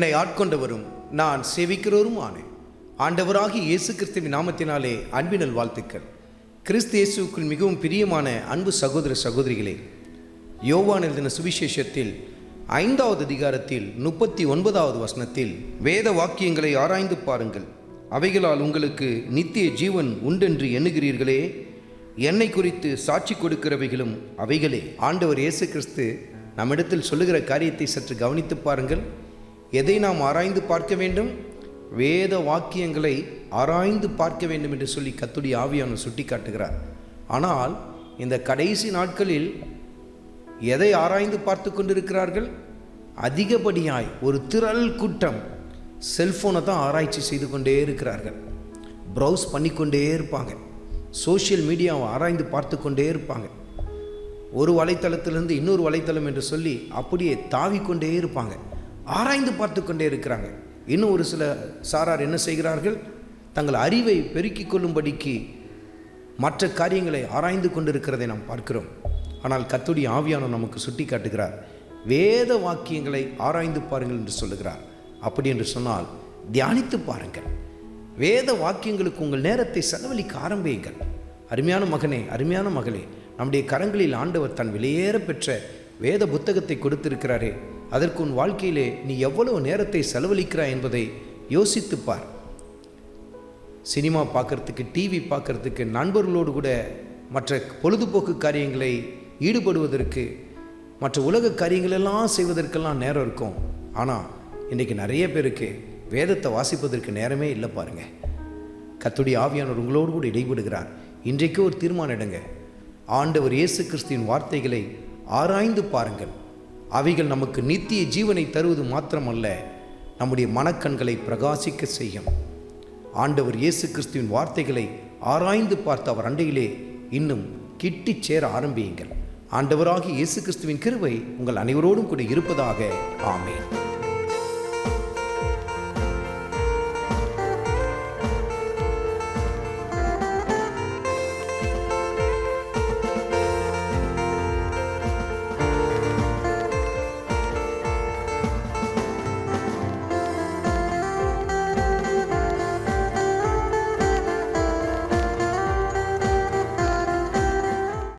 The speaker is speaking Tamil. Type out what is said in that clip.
என்னை ஆட்கொண்டவரும் நான் சேவிக்கிறவரும் ஆனேன். ஆண்டவராகிய இயேசு கிறிஸ்துவின் நாமத்தினாலே அன்பினல் வாழ்த்துக்கள். கிறிஸ்து இயேசுக்குள் மிகவும் பிரியமான அன்பு சகோதர சகோதரிகளே, யோவான் எழுதின சுவிசேஷத்தில் 5வது அதிகாரத்தில் 39வது வசனத்தில், வேத வாக்கியங்களை ஆராய்ந்து பாருங்கள், அவைகளால் உங்களுக்கு நித்திய ஜீவன் உண்டென்று எண்ணுகிறீர்களே, என்னை குறித்து சாட்சி கொடுக்கிறவைகளும் அவைகளே. ஆண்டவர் இயேசு கிறிஸ்து நம்மிடத்தில் சொல்லுகிற காரியத்தை சற்று கவனித்து பாருங்கள். எதை நாம் ஆராய்ந்து பார்க்க வேண்டும்? வேத வாக்கியங்களை ஆராய்ந்து பார்க்க வேண்டும் என்று சொல்லி கர்த்தருடைய ஆவியானவர் சுட்டி காட்டுகிறார். ஆனால் இந்த கடைசி நாட்களில் எதை ஆராய்ந்து பார்த்து கொண்டிருக்கிறார்கள்? அதிகப்படியாய் ஒரு திரள் கூட்டம் செல்ஃபோனை தான் ஆராய்ச்சி செய்து கொண்டே இருக்கிறார்கள். ப்ரௌஸ் பண்ணிக்கொண்டே இருப்பாங்க. சோஷியல் மீடியாவை ஆராய்ந்து பார்த்து கொண்டே இருப்பாங்க. ஒரு வலைத்தளத்திலிருந்து இன்னொரு வலைத்தளம் என்று சொல்லி அப்படியே தாவிக்கொண்டே இருப்பாங்க. ஆராய்ந்து பார்த்து கொண்டே இருக்கிறாங்க. இன்னும் ஒரு சில சாரார் என்ன செய்கிறார்கள்? தங்கள் அறிவை பெருக்கிக் கொள்ளும்படிக்கு மற்ற காரியங்களை ஆராய்ந்து கொண்டிருக்கிறதை நாம் பார்க்கிறோம். ஆனால் கர்த்தருடைய ஆவியானவர் நமக்கு சுட்டி காட்டுகிறார், வேத வாக்கியங்களை ஆராய்ந்து பாருங்கள் என்று சொல்லுகிறார். அப்படி என்று சொன்னால் தியானித்து பாருங்கள். வேத வாக்கியங்களுக்கு உங்கள் நேரத்தை செலவழிக்க ஆரம்பியுங்கள். அருமையான மகனே, அருமையான மகளே, நம்முடைய கரங்களில் ஆண்டவர் தன் விலையேற பெற்ற வேத புத்தகத்தை கொடுத்திருக்கிறாரே, அதற்கு உன் வாழ்க்கையிலே நீ எவ்வளவு நேரத்தை செலவழிக்கிறாய் என்பதை யோசித்துப்பார். சினிமா பார்க்கறதுக்கு, டிவி பார்க்கறதுக்கு, நண்பர்களோடு கூட மற்ற பொழுதுபோக்கு காரியங்களை ஈடுபடுவதற்கு, மற்ற உலக காரியங்களெல்லாம் செய்வதற்கெல்லாம் நேரம் இருக்கும். ஆனால் இன்றைக்கி நிறைய பேருக்கு வேதத்தை வாசிப்பதற்கு நேரமே இல்லை. பாருங்கள், கர்த்தருடைய ஆவியானவர் உங்களோடு கூட இடைபடுகிறார். இன்றைக்கு ஒரு தீர்மானம் எடுங்க. ஆண்டவர் இயேசு கிறிஸ்துவின் வார்த்தைகளை ஆராய்ந்து பாருங்கள். அவைகள் நமக்கு நித்திய ஜீவனை தருவது மாத்திரமல்ல, நம்முடைய மனக்கண்களை பிரகாசிக்க செய்யும். ஆண்டவர் இயேசு கிறிஸ்துவின் வார்த்தைகளை ஆராய்ந்து பார்த்து அவர் அண்டையிலே இன்னும் கிட்டி சேர ஆரம்பியுங்கள். ஆண்டவராகிய இயேசு கிறிஸ்துவின் கிருபை உங்கள் அனைவரோடும் கூட இருப்பதாக. ஆமென்.